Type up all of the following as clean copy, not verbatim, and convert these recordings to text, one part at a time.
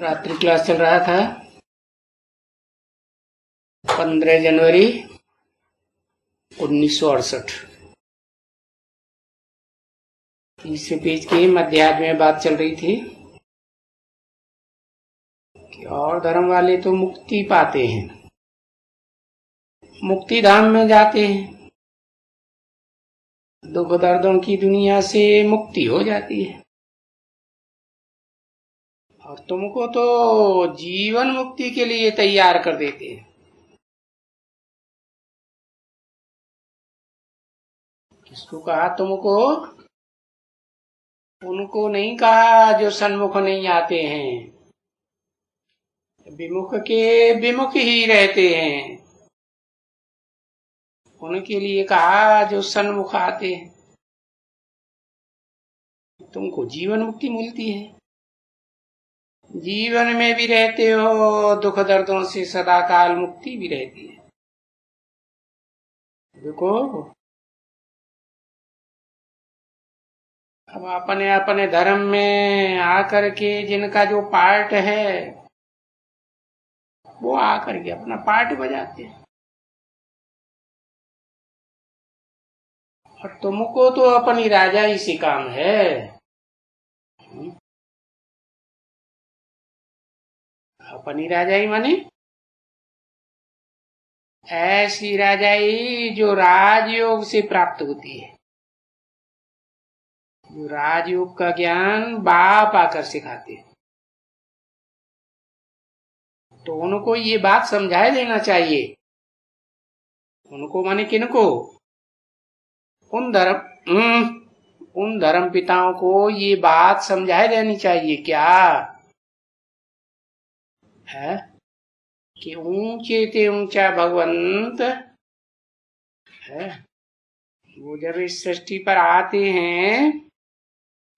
रात्रि क्लास चल रहा था 15 जनवरी 1968। तीसरे पेज की मध्याह्न में बात चल रही थी कि और धर्म वाले तो मुक्ति पाते हैं, मुक्ति धाम में जाते हैं, दुख दर्दों की दुनिया से मुक्ति हो जाती है, और तुमको तो जीवन मुक्ति के लिए तैयार कर देते हैं। किसको कहा तुमको? उनको नहीं कहा जो सन्मुख नहीं आते हैं, विमुख के विमुख ही रहते हैं, उनके लिए कहा जो सन्मुख आते हैं। तुमको जीवन मुक्ति मिलती है, जीवन में भी रहते हो, दुख दर्दों से सदा काल मुक्ति भी रहती है। देखो अब अपने अपने धर्म में आकर के जिनका जो पार्ट है वो आकर के अपना पार्ट बजाते हैं, और तुमको तो अपनी राजाई से काम है। अपनी राजाई माने ऐसी राजाई जो राजयोग से प्राप्त होती है, जो राजयोग का ज्ञान बाप आकर सिखाते हैं। तो उनको ये बात समझाए देना चाहिए। उनको माने किनको? उन धर्म पिताओं को ये बात समझाए देनी चाहिए क्या है कि ऊंचे ते ऊंचा भगवंत है, वो जब इस सृष्टि पर आते हैं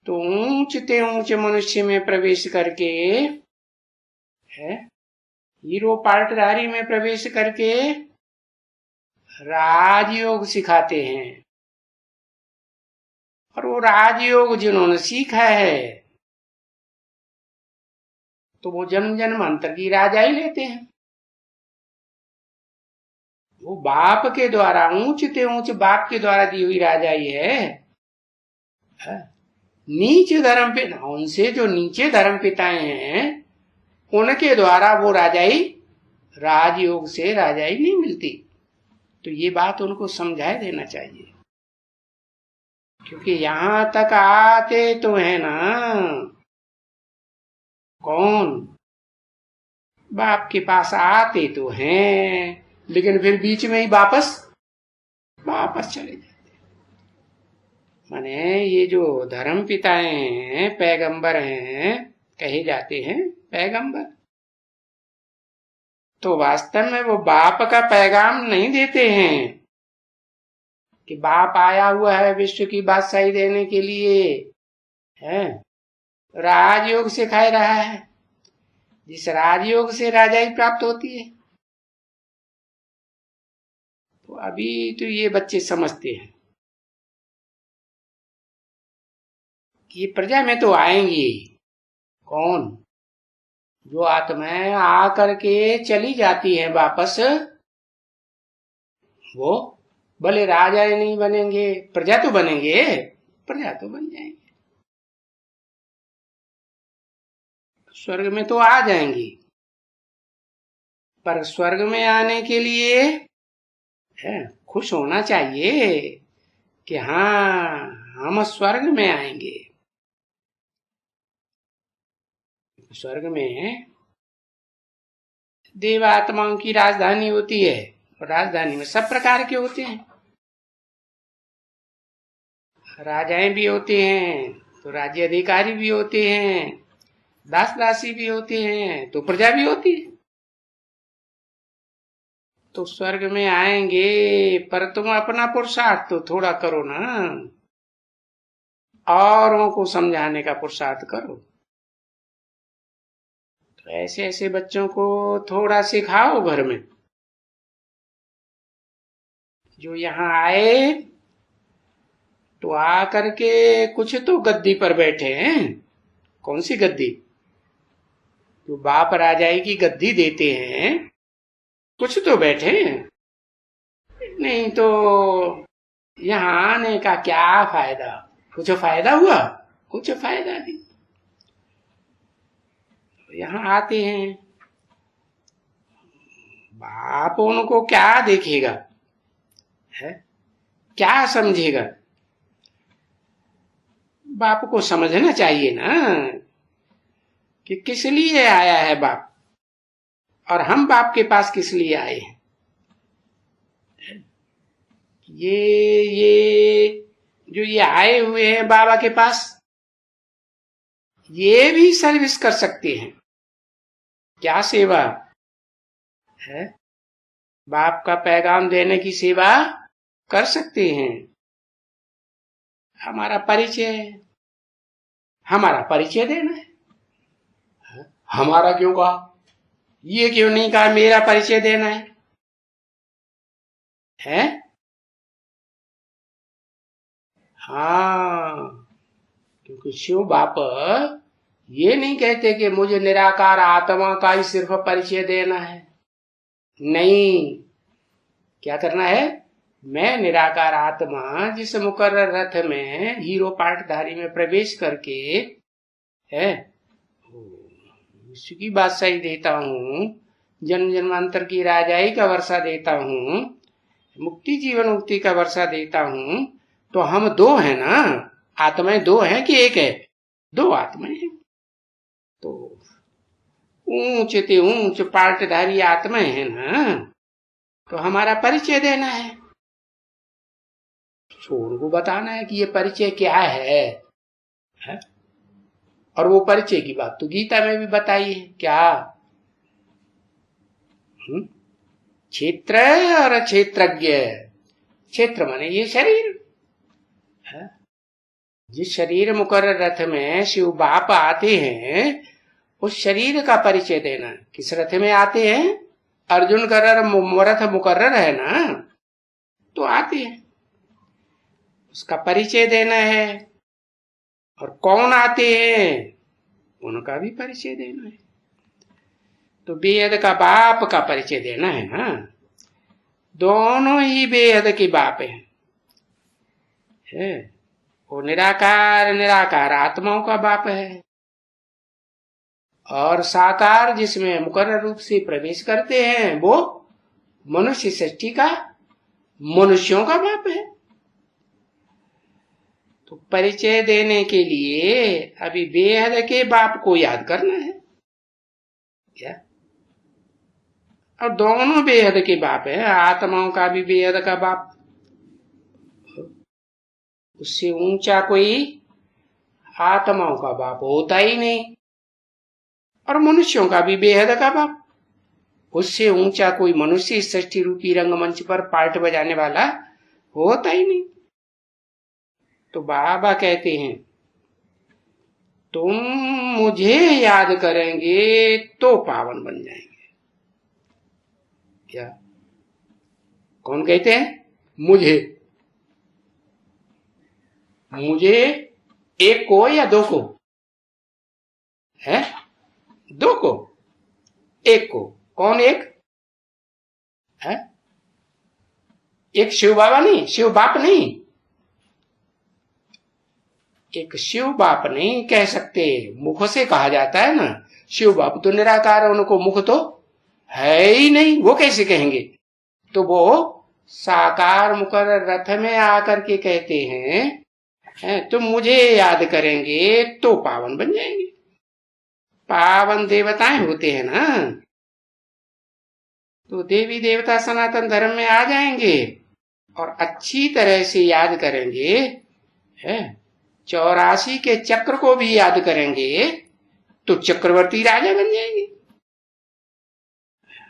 तो ऊंचते ऊंचे मनुष्य में प्रवेश करके है, हीरो पार्टधारी में प्रवेश करके राजयोग सिखाते हैं। और वो राजयोग जिन्होंने सीखा है तो वो जन्म जन्मांतर की राजाई लेते हैं। वो बाप के द्वारा ऊंचते ऊंच बाप के द्वारा दी हुई राजाई है। नीचे धर्म पे उनसे जो नीचे धर्म पिताएं हैं उनके द्वारा वो राजाई राजयोग से राजाई नहीं मिलती। तो ये बात उनको समझाए देना चाहिए, क्योंकि यहां तक आते तो है ना कौन? बाप के पास आते तो हैं, लेकिन फिर बीच में ही वापस चले जाते। माने ये जो धर्म पिताएं हैं, पैगंबर हैं, कहे जाते हैं पैगंबर, तो वास्तव में वो बाप का पैगाम नहीं देते हैं कि बाप आया हुआ है विश्व की बादशाही देने के लिए, है राजयोग सिखाए रहा है, जिस राजयोग से राजाई प्राप्त होती है। तो अभी तो ये बच्चे समझते हैं कि ये प्रजा में तो आएंगी। कौन? जो आत्माएं आकर के चली जाती है वापस, वो भले राजा नहीं बनेंगे, प्रजा तो बनेंगे, प्रजा तो बन जाएंगे, स्वर्ग में तो आ जाएंगी। पर स्वर्ग में आने के लिए खुश होना चाहिए कि हाँ हम स्वर्ग में आएंगे। स्वर्ग में देव आत्माओं की राजधानी होती है, और राजधानी में सब प्रकार के होते हैं। राजाएं भी होते हैं तो राज्य अधिकारी भी होते हैं, दास दासी भी होते हैं, तो प्रजा भी होती है। तो स्वर्ग में आएंगे, पर तुम अपना पुरुषार्थ तो थोड़ा करो ना, औरों को समझाने का पुरुषार्थ करो। तो ऐसे ऐसे बच्चों को थोड़ा सिखाओ घर में, जो यहाँ आए तो आकर के कुछ तो गद्दी पर बैठे हैं। कौन सी गद्दी? तो बाप राजाई की गद्दी देते हैं, कुछ तो बैठे, नहीं तो यहाँ आने का क्या फायदा? कुछ फायदा हुआ? कुछ फायदा नहीं। यहाँ आते हैं, बाप उनको क्या देखेगा है, क्या समझेगा? बाप को समझना चाहिए ना कि किस लिए आया है बाप, और हम बाप के पास किस लिए आए हैं। ये जो ये आए हुए हैं बाबा के पास, ये भी सर्विस कर सकते हैं। क्या सेवा है? बाप का पैगाम देने की सेवा कर सकते हैं। हमारा परिचय, हमारा परिचय देना है। हमारा क्यों कहा? ये क्यों नहीं कहा मेरा परिचय देना है? हाँ, क्योंकि शिव बाप ये नहीं कहते कि मुझे निराकार आत्मा का ही सिर्फ परिचय देना है। नहीं, क्या करना है? मैं निराकार आत्मा जिस मुकर्रर रथ में हीरो पाटधारी में प्रवेश करके है विश्व की बादशाही देता हूँ, जन्म जन्मांतर की राजाई का वर्षा देता हूँ, मुक्ति जीवन मुक्ति का वर्षा देता हूँ, तो हम दो हैं ना? आत्माएं दो हैं कि एक है? दो आत्माएं हैं। तो ऊंच ते ऊंच पाटधारी आत्माएं हैं ना, तो हमारा परिचय देना है, छोर को बताना है कि ये परिचय क्या है? और वो परिचय की बात तो गीता में भी बताई है। क्या? क्षेत्र और क्षेत्रज्ञ। क्षेत्र माने ये शरीर है। जिस शरीर मुकर्रर रथ में शिव बाप आते हैं, उस शरीर का परिचय देना। किस रथ में आते हैं? अर्जुन का रथ मुकर्रर है ना, तो आते हैं, उसका परिचय देना है। और कौन आते हैं, उनका भी परिचय देना है। तो बेहद का बाप का परिचय देना है ना। दोनों ही बेहद के बाप है। वो निराकार आत्माओं का बाप है, और साकार जिसमें मुकर्रर रूप से प्रवेश करते हैं, वो मनुष्य सृष्टि का, मनुष्यों का बाप है। तो परिचय देने के लिए अभी बेहद के बाप को याद करना है क्या? और दोनों बेहद के बाप है, आत्माओं का भी बेहद का बाप, उससे ऊंचा कोई आत्माओं का बाप होता ही नहीं। और मनुष्यों का भी बेहद का बाप, उससे ऊंचा कोई मनुष्य सृष्टि रूपी रंगमंच पर पार्ट बजाने वाला होता ही नहीं। तो बाबा कहते हैं, तुम मुझे याद करेंगे तो पावन बन जाएंगे। क्या? कौन कहते हैं? मुझे एक को या दो को है? दो को, एक को। कौन एक है? एक शिव बाबा नहीं, शिव बाप नहीं। एक शिव बाप नहीं कह सकते, मुख से कहा जाता है ना। शिव बाप तो निराकार है, उनको मुख तो है ही नहीं, वो कैसे कहेंगे? तो वो साकार मुकर्रर रथ में आकर के कहते हैं, तुम मुझे याद करेंगे तो पावन बन जाएंगे। पावन देवताएं होते हैं ना, तो देवी देवता सनातन धर्म में आ जाएंगे और अच्छी तरह से याद करेंगे, है 84 के चक्र को भी याद करेंगे, तो चक्रवर्ती राजा बन जाएंगे,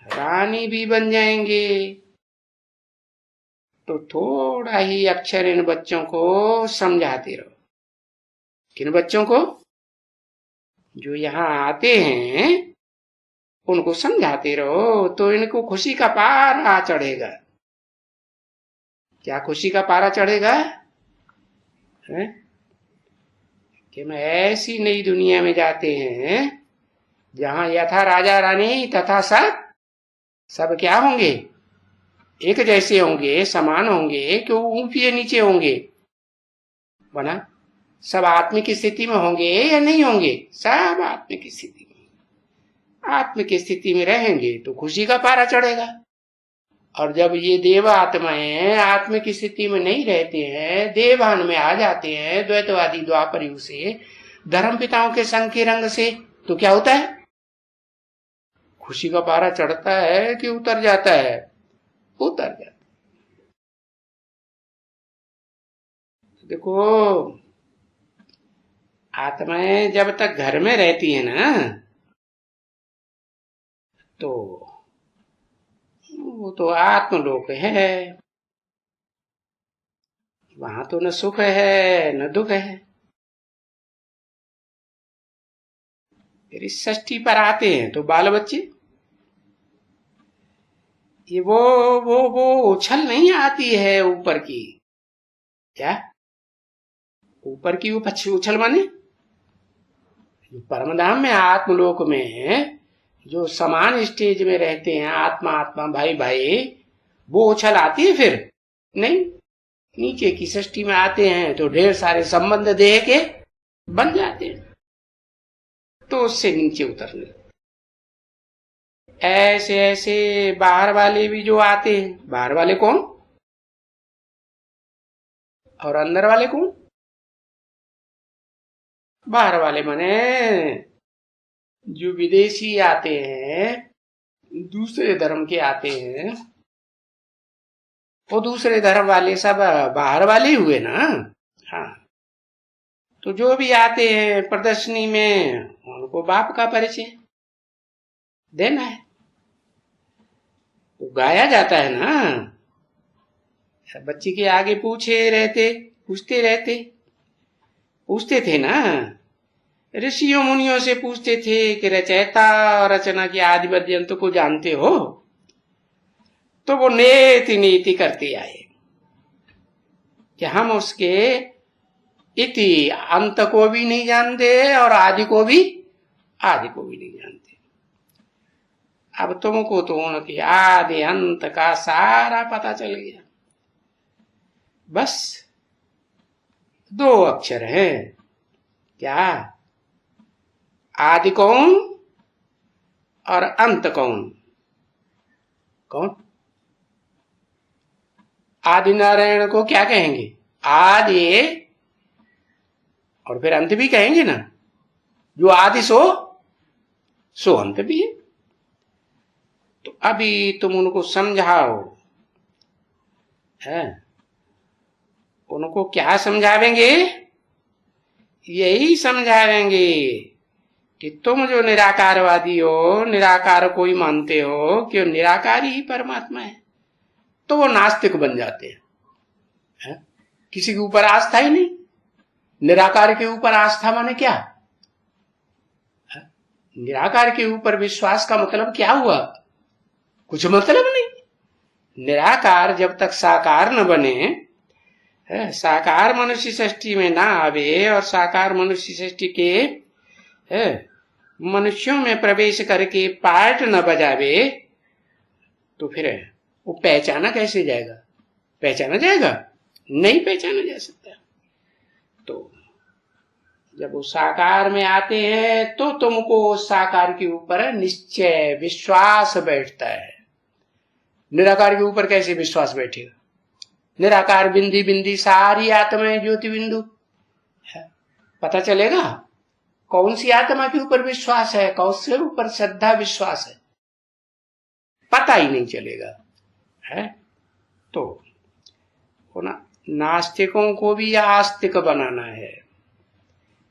रानी भी बन जाएंगे। तो थोड़ा ही अक्षर इन बच्चों को समझाते रहो। किन बच्चों को? जो यहाँ आते हैं उनको समझाते रहो, तो इनको खुशी का पारा चढ़ेगा। क्या खुशी का पारा चढ़ेगा? है कि मैं ऐसी नई दुनिया में जाते हैं जहां यथा राजा रानी तथा सब क्या होंगे, एक जैसे होंगे, समान होंगे, कि ऊंचे नीचे होंगे, बना सब आत्मिक स्थिति में होंगे या नहीं होंगे? सब आत्मिक स्थिति में, आत्मिक स्थिति में रहेंगे तो खुशी का पारा चढ़ेगा। और जब ये देव आत्माएं आत्मिक स्थिति में नहीं रहते हैं, देवभान में आ जाते हैं द्वैतवादी द्वापर युग से, धर्म पिताओं के संग के रंग से, तो क्या होता है? खुशी का पारा चढ़ता है कि उतर जाता है? उतर जाता है। देखो, आत्माएं जब तक घर में रहती है ना, तो वो तो आत्मलोक है, वहां तो न सुख है न दुख है। फिर इस षष्ठी पर आते हैं तो बाल बच्चे, ये वो उछल नहीं आती है ऊपर की, क्या ऊपर की उछल माने परमधाम में, आत्मलोक में जो समान स्टेज में रहते हैं आत्मा आत्मा भाई भाई, वो उछल आती है? फिर नहीं। नीचे की सृष्टि में आते हैं तो ढेर सारे संबंध देह के बन जाते हैं, तो उससे नीचे उतरने। ऐसे ऐसे बाहर वाले भी जो आते हैं, बाहर वाले कौन और अंदर वाले कौन? बाहर वाले माने जो विदेशी आते हैं, दूसरे धर्म के आते हैं, वो दूसरे धर्म वाले सब बाहर वाले ही हुए ना। हाँ, तो जो भी आते हैं प्रदर्शनी में, उनको बाप का परिचय देना है। तो गाया जाता है ना, बच्चे के आगे पूछते थे ना, ऋषियों मुनियों से पूछते थे कि रचयिता और रचना की आदि पर्यंत को जानते हो? तो वो नेति नीति करते आए कि हम उसके इति अंत को भी नहीं जानते और आदि को भी नहीं जानते। अब तुमको तो उनके आदि अंत का सारा पता चल गया। बस 2 अक्षर हैं, क्या? आदि कौन और अंत कौन? आदि नारायण को क्या कहेंगे? आदि, और फिर अंत भी कहेंगे ना। जो आदि सो अंत भी है। तो अभी तुम उनको समझाओ, है उनको क्या समझावेंगे? यही समझावेंगे कि तुम जो निराकारवादी हो, निराकार को ही मानते हो कि निराकार ही परमात्मा है, तो वो नास्तिक बन जाते हैं। किसी के ऊपर आस्था ही नहीं। निराकार के ऊपर आस्था माने क्या? निराकार के ऊपर विश्वास का मतलब क्या हुआ? कुछ मतलब नहीं। निराकार जब तक साकार न बने, साकार मनुष्य सृष्टि में ना आवे और साकार मनुष्य सृष्टि के मनुष्यों में प्रवेश करके पार्ट न बजावे, तो फिर वो पहचाना कैसे जाएगा? पहचाना जाएगा? नहीं पहचाना जा सकता। तो जब वो साकार में आते हैं तो तुमको साकार के ऊपर निश्चय विश्वास बैठता है। निराकार के ऊपर कैसे विश्वास बैठेगा? निराकार बिंदी बिंदी सारी आत्माएं ज्योति बिंदु है। पता चलेगा कौन सी आत्मा के ऊपर विश्वास है, कौन से ऊपर श्रद्धा विश्वास है, पता ही नहीं चलेगा। है तो नास्तिकों को भी आस्तिक बनाना है।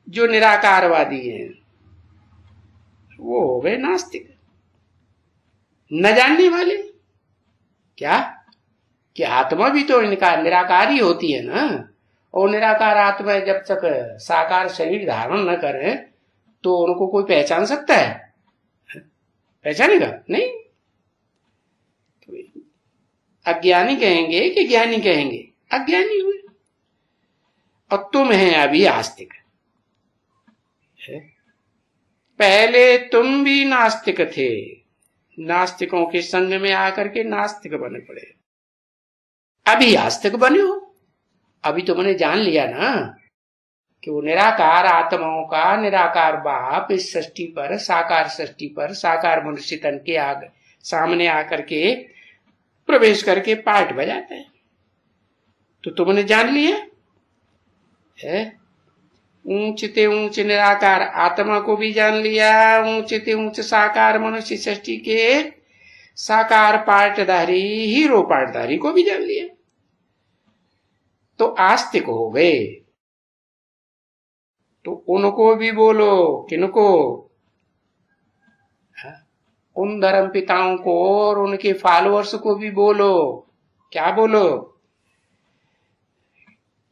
जो निराकारवादी हैं वो हो गए नास्तिक, न जानने वाले। क्या कि आत्मा भी तो निराकार ही होती है ना। और निराकार आत्मा जब तक साकार शरीर धारण न करे तो उनको कोई पहचान सकता है? पहचानेगा नहीं। तो अज्ञानी कहेंगे कि ज्ञानी कहेंगे? अज्ञानी हुए। और तुम है अभी आस्तिक है। पहले तुम भी नास्तिक थे, नास्तिकों के संग में आकर के नास्तिक बने पड़े, अभी आस्तिक बने हो। अभी तुमने जान लिया ना कि वो निराकार आत्माओं का निराकार बाप इस सृष्टि पर, साकार सृष्टि पर, साकार मनुष्य तन के आगे सामने आकर के प्रवेश करके पाठ बजाता है। तो तुमने जान लिया है, ऊंच ते ऊंच निराकार आत्मा को भी जान लिया, ऊंच ते ऊंच साकार मनुष्य सृष्टि के साकार पाठधारी हीरो पाठधारी को भी जान लिया, तो आस्तिक हो गए। तो उनको भी बोलो, किनको? उन धर्म पिताओं को और उनके फॉलोअर्स को भी बोलो। क्या बोलो?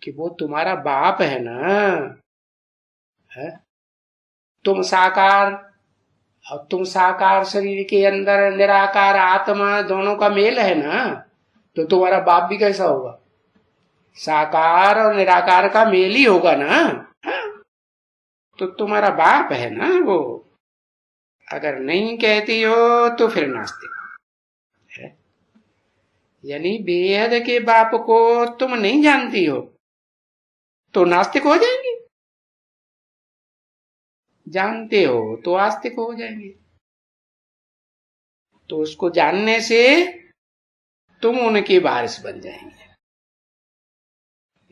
कि वो तुम्हारा बाप है ना, है? तुम साकार और तुम साकार शरीर के अंदर निराकार आत्मा दोनों का मेल है ना, तो तुम्हारा बाप भी कैसा होगा? साकार और निराकार का मेल ही होगा ना, तो तुम्हारा बाप है ना वो। अगर नहीं कहती हो तो फिर नास्तिक है, यानी बेहद के बाप को तुम नहीं जानती हो तो नास्तिक हो जाएंगे, जानते हो तो आस्तिक हो जाएंगे। तो उसको जानने से तुम उनके वारिस बन जाएंगे,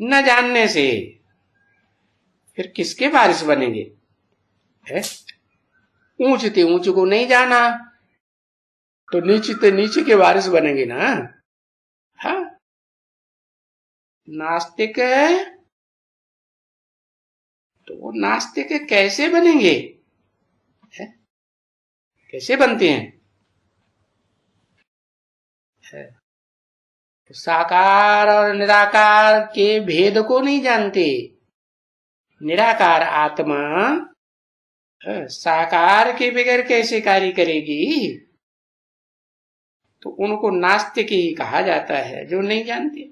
न जानने से फिर किसके वारिस बनेंगे? है? ऊंचते ऊंच को नहीं जाना तो नीचे नीचे के वारिस बनेंगे ना। हाँ, नास्तिक है तो वो नास्तिक कैसे बनेंगे? है? कैसे बनते हैं? है? तो साकार और निराकार के भेद को नहीं जानते। निराकार आत्मा साकार के बगैर कैसे कार्य करेगी? तो उनको नास्तिक ही कहा जाता है, जो नहीं जानते,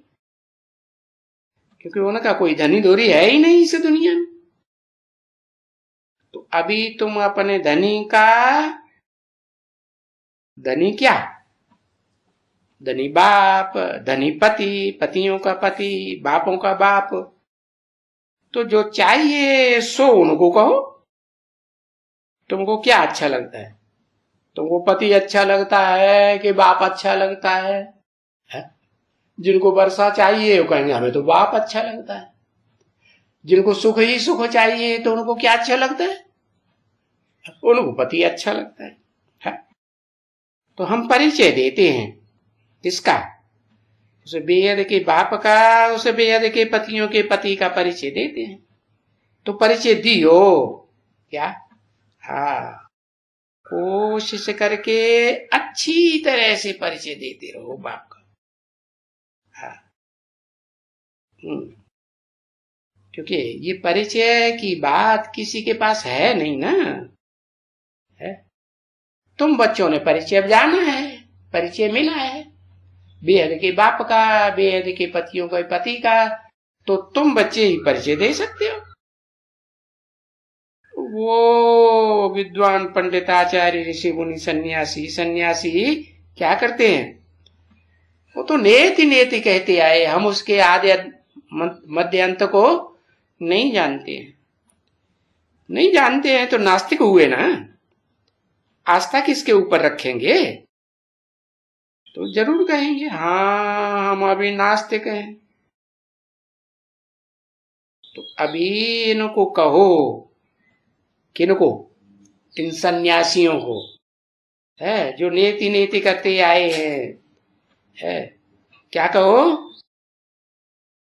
क्योंकि उनका कोई धनी धोरी है ही नहीं इस दुनिया में। तो अभी तुम अपने धनी का, धनी क्या? धनी बाप, धनी पति, पतियों का पति, बापों का बाप। तो जो चाहिए सो उनको कहो। तुमको क्या अच्छा लगता है? तुमको पति अच्छा लगता है कि बाप अच्छा लगता है? जिनको वर्षा चाहिए वो कहेंगे हमें तो बाप अच्छा लगता है। जिनको सुख ही सुख चाहिए तो उनको क्या अच्छा लगता है? उनको पति अच्छा लगता है। तो हम परिचय देते हैं किसका? उसे बेहद के बाप का, उसे बेहद के पतियों के पति का परिचय देते हैं। तो परिचय दियो क्या? हाँ, कोशिश करके अच्छी तरह से परिचय देते रहो बाप का। हाँ, क्योंकि ये परिचय की बात किसी के पास है नहीं ना। है? तुम बच्चों ने परिचय अब जाना है, परिचय मिला है बेहद के बाप का, बेहद के पतियों का, पति का, तो तुम बच्चे ही परिचय दे सकते हो। वो विद्वान पंडित आचार्य ऋषि मुनि सन्यासी क्या करते हैं? वो तो नेति नेति कहते आए, हम उसके आदि मध्य अंत को नहीं जानते हैं। नहीं जानते हैं तो नास्तिक हुए ना। आस्था किसके ऊपर रखेंगे? तो जरूर कहेंगे हाँ हम अभी नास्तिक हैं। तो अभी इनको कहो, किनको? इन सन्यासियों को, है जो नेति नेति करते आए हैं। है? क्या कहो?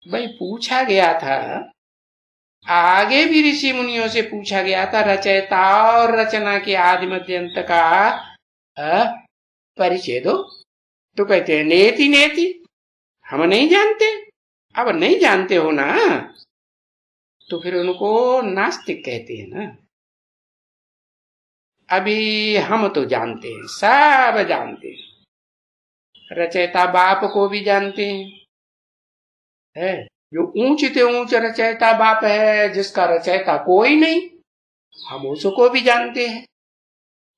भाई पूछा गया था, आगे भी ऋषि मुनियों से पूछा गया था, रचयिता और रचना के आदि मध्य अंत का परिचय दो। तो कहते हैं नेति नेति, हम नहीं जानते। अब नहीं जानते हो ना, तो फिर उनको नास्तिक कहते हैं ना। अभी हम तो जानते हैं, सब जानते हैं, रचयिता बाप को भी जानते हैं। है? जो ऊंच ते ऊंच रचयिता बाप है, जिसका रचयिता कोई नहीं, हम उसको भी जानते हैं,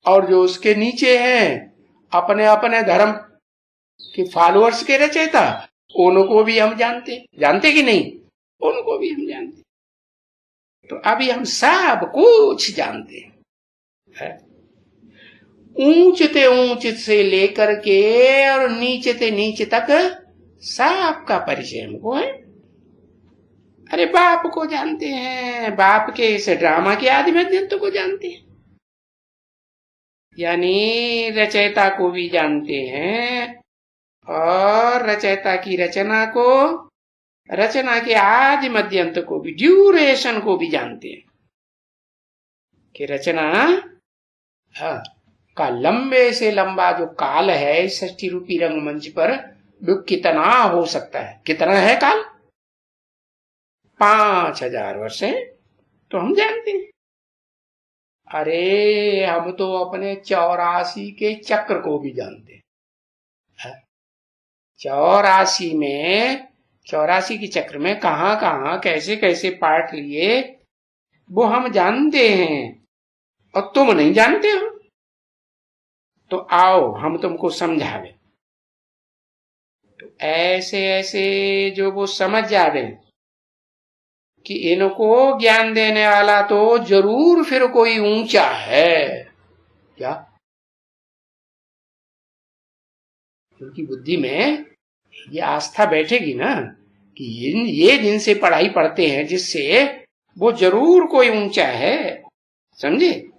और जो उसके नीचे हैं अपने अपने धर्म के फॉलोअर्स के रचयिता, उनको भी हम जानते कि नहीं? उनको भी हम जानते। तो अभी हम सब कुछ जानते हैं, ऊंचते ऊंच से लेकर के और नीचते नीचे तक सबका परिचय हमको है। अरे बाप को जानते हैं, बाप के इस ड्रामा के आदि मध्यंत को जानते हैं, यानी रचयिता को भी जानते हैं, और रचयिता की रचना को, रचना के आदि मध्यंत को भी, ड्यूरेशन को भी जानते हैं कि रचना का लंबे से लंबा जो काल है षष्ठी रूपी रंगमंच पर, वो कितना हो सकता है? कितना है काल? 5000 वर्ष है, तो हम जानते हैं। अरे हम तो अपने 84 के चक्र को भी जानते हैं। 84 के चक्र में कहां कहां कैसे कैसे पार्ट लिए, वो हम जानते हैं, और तुम नहीं जानते हो। तो आओ हम तुमको समझावे। तो ऐसे ऐसे जो वो समझ जावे कि इनको ज्ञान देने वाला तो जरूर फिर कोई ऊंचा है, क्या? उनकी बुद्धि में ये आस्था बैठेगी ना कि ये जिनसे पढ़ाई पढ़ते हैं, जिससे, वो जरूर कोई ऊंचा है। समझे?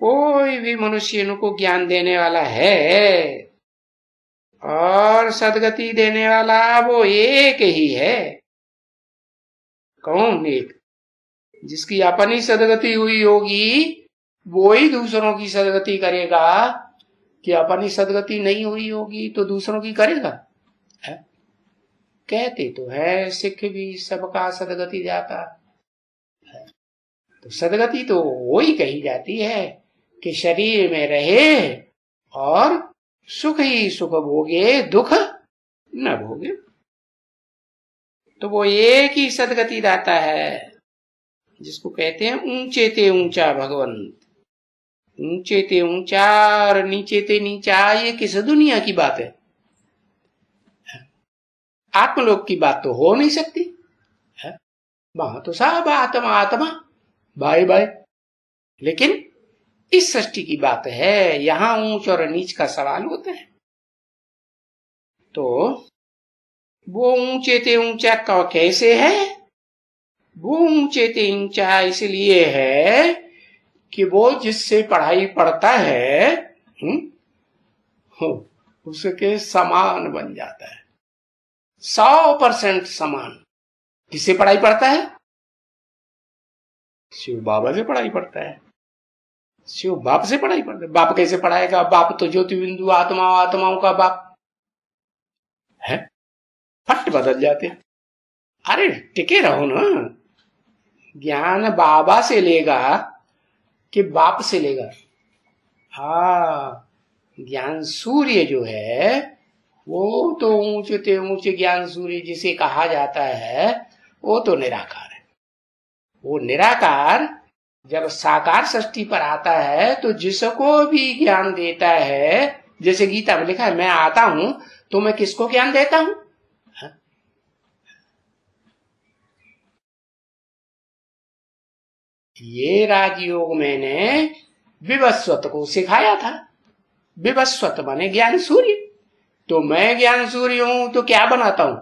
कोई भी मनुष्य इनको ज्ञान देने वाला है, और सदगति देने वाला वो एक ही है। कौन? एक जिसकी अपनी सदगति हुई होगी, वो ही दूसरों की सदगति करेगा। कि अपनी सदगति नहीं हुई होगी तो दूसरों की करेगा? है? कहते तो है सिख भी सबका सदगति जाता है। तो सदगति तो वो ही कही जाती है कि शरीर में रहे और सुख ही सुख भोगे, दुख न भोगे। तो वो एक ही सदगति दाता है, जिसको कहते हैं ऊंचे ते ऊंचा भगवंत। ऊंचे ते ऊंचा और नीचे ते नीचा, ये किस दुनिया की बात है? आत्मलोक की बात तो हो नहीं सकती है। वहां तो सब आत्मा आत्मा, बाय बाय। लेकिन इस सृष्टि की बात है, यहां ऊंच और नीच का सवाल होता है। तो वो ऊंचे ते ऊंचा का कैसे है? वो ऊंचे ते ऊंचा इसलिए है कि वो जिससे पढ़ाई पढ़ता है, उसके समान बन जाता है, 100% समान। किससे पढ़ाई पढ़ता है? शिव बाबा से पढ़ाई पढ़ता है। शिव बाप से पढ़ाई पढ़ता है। बाप कैसे पढ़ाएगा? बाप तो ज्योति बिंदु आत्मा, आत्माओं का बाप है। फट बदल जाते। अरे टिके रहो ना। ज्ञान बाबा से लेगा कि बाप से लेगा? हाँ, ज्ञान सूर्य जो है, वो तो ऊंचे ऊंचे ज्ञान सूर्य जिसे कहा जाता है, वो तो निराकार है। वो निराकार जब साकार सृष्टि पर आता है तो जिसको भी ज्ञान देता है, जैसे गीता में लिखा है, मैं आता हूं तो मैं किसको ज्ञान देता हूं? ये राजयोग मैंने विवस्वत को सिखाया था। विवस्वत माने ज्ञान सूर्य। तो मैं ज्ञान सूर्य हूं तो क्या बनाता हूं?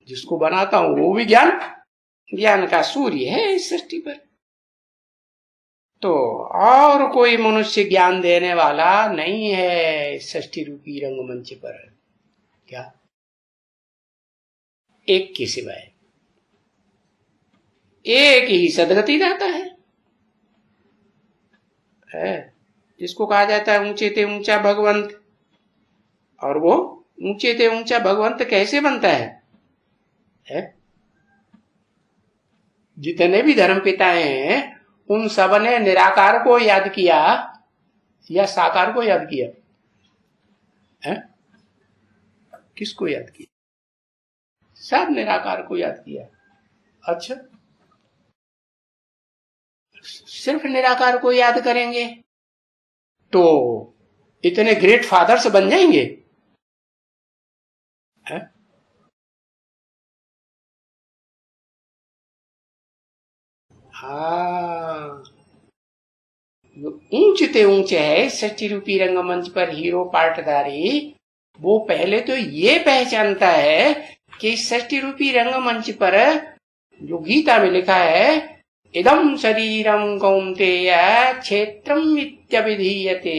जिसको बनाता हूं वो भी ज्ञान का सूर्य है इस सृष्टि पर। तो और कोई मनुष्य ज्ञान देने वाला नहीं है सृष्टि रूपी रंगमंच पर। क्या? एक के सिवाय एक ही सदगति दाता है, जिसको कहा जाता है ऊंचे ते ऊंचा भगवंत। और वो ऊंचे ते ऊंचा भगवंत कैसे बनता है? जितने भी धर्म पिता हैं उन सब ने निराकार को याद किया या साकार को याद किया है? किसको याद किया? सब निराकार को याद किया। अच्छा, सिर्फ निराकार को याद करेंगे तो इतने ग्रेट फादर्स बन जाएंगे? है? हाँ, ऊंचते ऊंचे है सृष्टि रूपी रंगमंच पर हीरो पार्टधारी, वो पहले तो ये पहचानता है कि सृष्टि रूपी रंगमंच पर जो गीता में लिखा है, इदम शरीरम कौन्तेय क्षेत्रम विद्यविधीयते,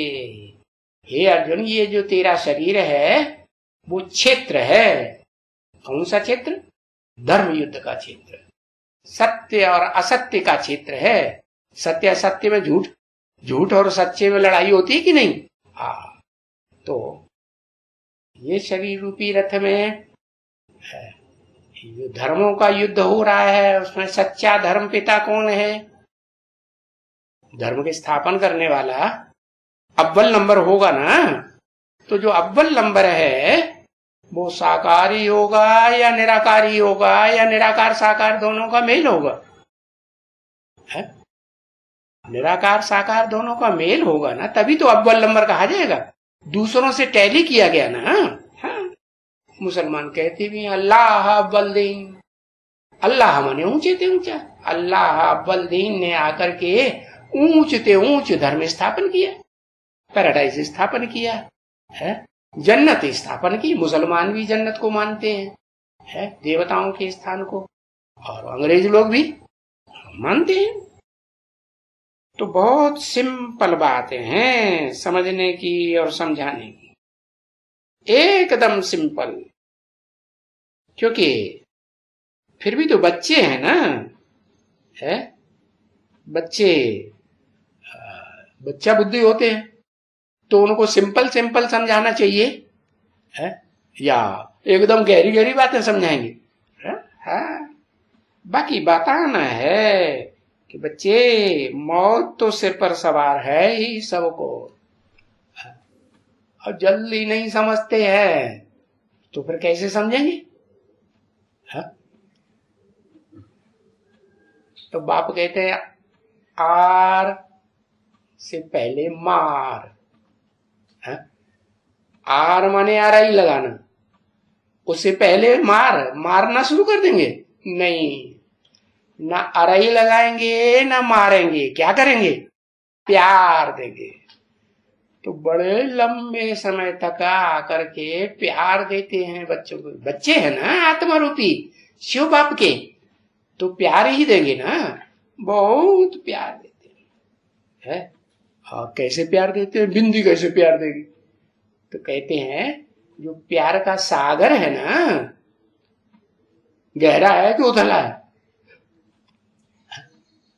हे अर्जुन ये जो तेरा शरीर है वो क्षेत्र है। कौन सा क्षेत्र? धर्म युद्ध का क्षेत्र, सत्य और असत्य का क्षेत्र है। सत्य असत्य में झूठ, झूठ और सच्चे में लड़ाई होती है कि नहीं? हाँ, तो ये शरीर रूपी रथ में जो धर्मों का युद्ध हो रहा है उसमें सच्चा धर्म पिता कौन है? धर्म के स्थापन करने वाला अव्वल नंबर होगा ना। तो जो अव्वल नंबर है वो साकारी होगा या निराकारी होगा, या निराकार साकार दोनों का मेल होगा? है? निराकार साकार दोनों का मेल होगा ना, तभी तो अव्वल नंबर कहा जाएगा। दूसरों से टैली किया गया ना। हाँ? मुसलमान कहते भी अल्लाह अव्वल दीन, अल्लाह माने ऊंचे ते ऊंचा, अल्लाह अव्वल दीन ने आकर के ऊंचते ऊंच धर्म स्थापन किया, पैराडाइज स्थापन किया है, जन्नत स्थापन की। मुसलमान भी जन्नत को मानते हैं, है देवताओं के स्थान को, और अंग्रेज लोग भी मानते हैं। तो बहुत सिंपल बातें हैं समझने की और समझाने की, एकदम सिंपल। क्योंकि फिर भी तो बच्चे हैं ना, है बच्चे बच्चा बुद्धि होते हैं, तो उनको सिंपल सिंपल समझाना चाहिए, है या एकदम गहरी गहरी बातें समझाएंगे? हाँ, बाकी बताना है कि बच्चे मौत तो सिर पर सवार है ही सबको, और जल्दी नहीं समझते हैं तो फिर कैसे समझेंगे? है? तो बाप कहते हैं आर से पहले मार। है? आर माने आराई लगाना, उससे पहले मारना शुरू कर देंगे? नहीं, ना अराई लगाएंगे ना मारेंगे, क्या करेंगे? प्यार देंगे। तो बड़े लंबे समय तक आकर के प्यार देते हैं बच्चों को। बच्चे हैं ना आत्मा रूपी शिव बाप के, तो प्यार ही देंगे ना, बहुत प्यार देते हैं। हाँ, कैसे प्यार देते हैं? बिंदी कैसे प्यार देगी? तो कहते हैं जो प्यार का सागर है ना, गहरा है कि उथला है?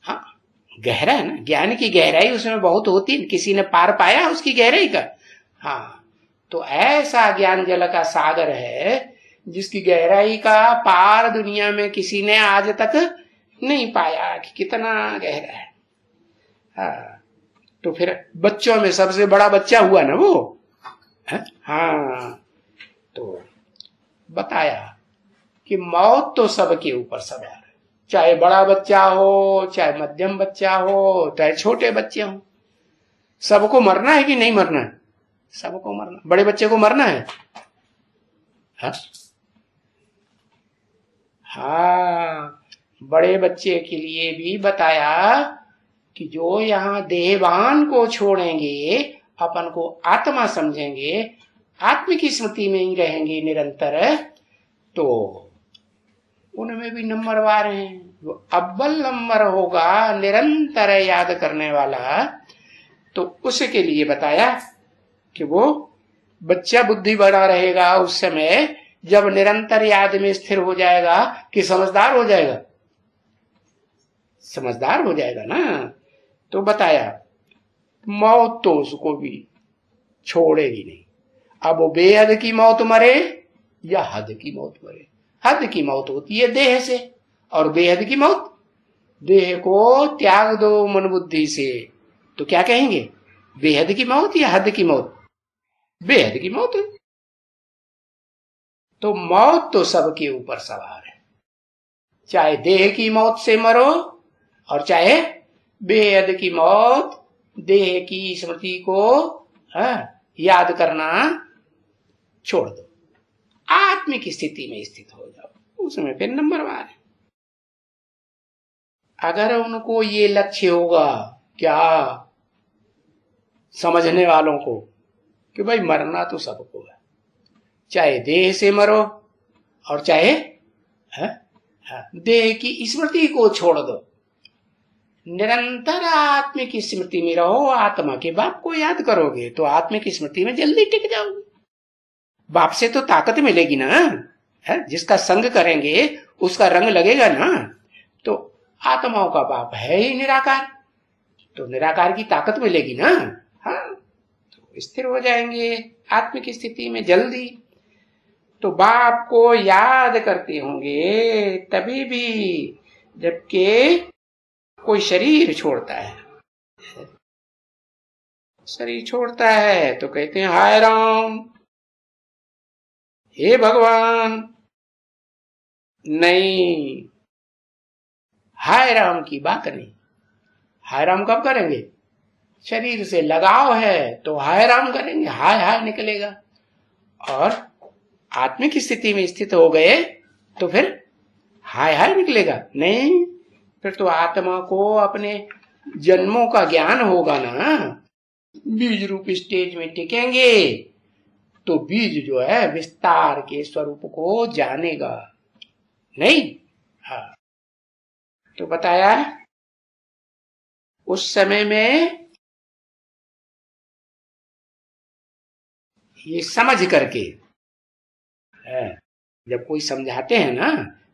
हाँ, गहरा है ना। ज्ञान की गहराई उसमें बहुत होती है, किसी ने पार पाया उसकी गहराई का। हाँ, तो ऐसा ज्ञान जल का सागर है जिसकी गहराई का पार दुनिया में किसी ने आज तक नहीं पाया कि कितना गहरा है। हाँ, तो फिर बच्चों में सबसे बड़ा बच्चा हुआ ना वो। हाँ, तो बताया कि मौत तो सबके ऊपर सवार है, चाहे बड़ा बच्चा हो, चाहे मध्यम बच्चा हो, चाहे छोटे बच्चे हो, सबको मरना है कि नहीं मरना है? सबको मरना। बड़े बच्चे को मरना है? हाँ, बड़े बच्चे के लिए भी बताया कि जो यहाँ देहवान को छोड़ेंगे, अपन को आत्मा समझेंगे, आत्म की स्मृति में ही रहेंगे निरंतर, तो उनमें भी नंबरवार हैं। जो अव्वल नंबर होगा निरंतर याद करने वाला, तो उसके लिए बताया कि वो बच्चा बुद्धि बना रहेगा उस समय जब निरंतर याद में स्थिर हो जाएगा, कि समझदार हो जाएगा? समझदार हो जाएगा ना। तो बताया मौत तो उसको भी छोड़ेगी नहीं। अब वो बेहद की मौत मरे या हद की मौत मरे। हद की मौत होती है देह से, और बेहद की मौत देह को त्याग दो मन बुद्धि से। तो क्या कहेंगे, बेहद की मौत या हद की मौत? बेहद की मौत। तो मौत तो सबके ऊपर सवार है, चाहे देह की मौत से मरो और चाहे बेहद की मौत, देह की स्मृति को याद करना छोड़ दो, आत्मिक स्थिति में स्थित हो जाओ, उसमें फिर नंबरवार है। अगर उनको ये लक्ष्य होगा, क्या समझने वालों को, कि भाई मरना तो सबको है, चाहे देह से मरो और चाहे देह की स्मृति को छोड़ दो, निरंतर आत्मिक स्मृति में रहो, आत्मा के बाप को याद करोगे तो आत्मिक स्मृति में जल्दी टिक जाओगे। बाप से तो ताकत मिलेगी ना, जिसका संग करेंगे उसका रंग लगेगा ना। तो आत्माओं का बाप है ही निराकार, तो निराकार की ताकत मिलेगी ना, तो स्थिर हो जाएंगे आत्मिक स्थिति में जल्दी। तो बाप को याद करते होंगे तभी भी जबकि कोई शरीर छोड़ता है, शरीर छोड़ता है तो कहते हैं हाय राम, हे भगवान। नहीं, हाय राम की बात नहीं। हाय राम कब करेंगे? शरीर से लगाव है तो हाय राम करेंगे, हाय हाय निकलेगा। और आत्मिक स्थिति में स्थित हो गए तो फिर हाय हाय निकलेगा नहीं, फिर तो आत्मा को अपने जन्मों का ज्ञान होगा ना। बीज रूप स्टेज में टिकेंगे तो बीज जो है विस्तार के स्वरूप को जानेगा नहीं। तो बताया उस समय में ये समझ करके, जब कोई समझाते हैं ना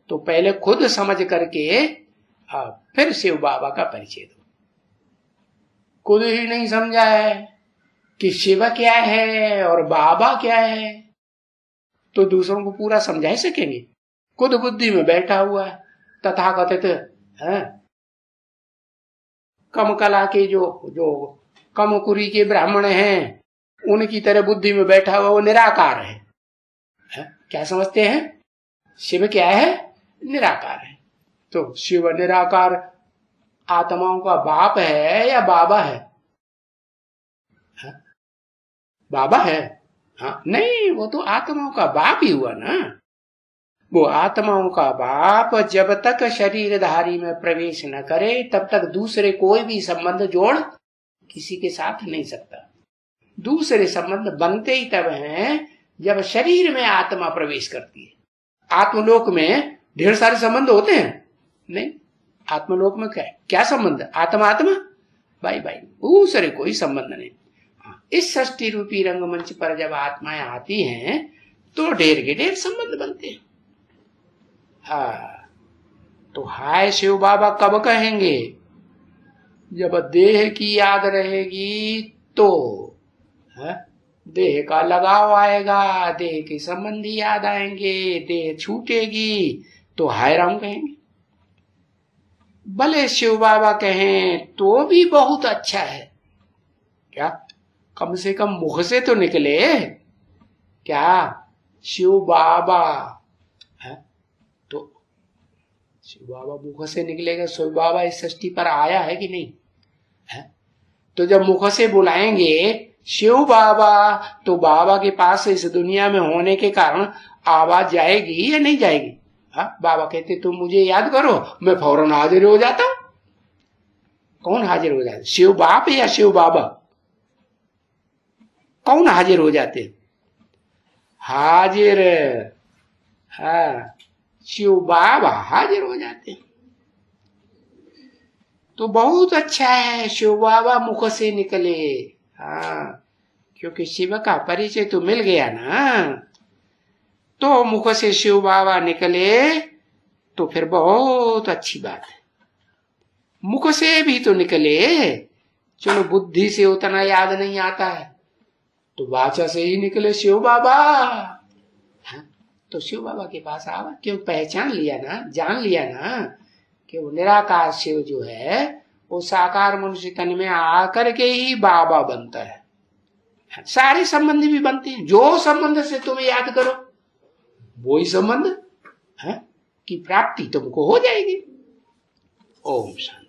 तो पहले खुद समझ करके फिर शिव बाबा का परिचय दो। खुद ही नहीं समझा है कि शिव क्या है और बाबा क्या है तो दूसरों को पूरा समझा सकेंगे? खुद बुद्धि में बैठा हुआ है, तथाकथित कम कला के जो कमकुरी के ब्राह्मण हैं उनकी तरह बुद्धि में बैठा हुआ वो निराकार है। क्या समझते हैं? शिव क्या है? निराकार है। तो शिव निराकार आत्माओं का बाप है या बाबा है? बाबा है? नहीं, वो तो आत्माओं का बाप ही हुआ ना। वो आत्माओं का बाप जब तक शरीरधारी में प्रवेश न करे तब तक दूसरे कोई भी संबंध जोड़ किसी के साथ नहीं सकता। दूसरे संबंध बनते ही तब हैं जब शरीर में आत्मा प्रवेश करती है। आत्मलोक में ढेर सारे संबंध होते हैं? नहीं, आत्मलोक में क्या संबंध? आत्मा भाई दूसरे कोई संबंध नहीं। इस षष्टि रूपी रंगमंच पर जब आत्माएं आती हैं तो ढेर के ढेर संबंध बनते हैं। तो हाय शिव बाबा कब कहेंगे? जब देह की याद रहेगी तो देह का लगाव आएगा, देह के संबंधी याद आएंगे, देह छूटेगी तो हाय राम कहेंगे। भले शिव बाबा कहें तो भी बहुत अच्छा है, क्या कम से कम मुख से तो निकले क्या शिव बाबा है? तो शिव बाबा मुख से निकलेगा। शिव बाबा इस सृष्टि पर आया है कि नहीं है? तो जब मुख से बुलाएंगे शिव बाबा तो बाबा के पास इस दुनिया में होने के कारण आवाज जाएगी या नहीं जाएगी? बाबा कहते तुम मुझे याद करो, मैं फौरन हाजिर हो जाता हूं। कौन हाजिर हो जाता? शिव बाप या शिव बाबा? कौन हाजिर हो जाते? हाजिर, शिव बाबा हाजिर हो जाते। तो बहुत अच्छा है शिव बाबा मुख से निकले, क्योंकि शिव का परिचय तो मिल गया ना। तो मुख से शिव बाबा निकले तो फिर बहुत अच्छी बात है। मुख से भी तो निकले, चलो बुद्धि से उतना याद नहीं आता है तो वाचा से ही निकले शिव बाबा। तो शिव बाबा के पास आवा, क्यों पहचान लिया ना, जान लिया ना कि वो निराकार शिव जो है वो साकार मनुष्य तन में आकर के ही बाबा बनता है। सारे संबंध भी बनते हैं, जो संबंध से तुम्हें याद करो वही संबंध की प्राप्ति तुमको हो जाएगी। ओम शांति।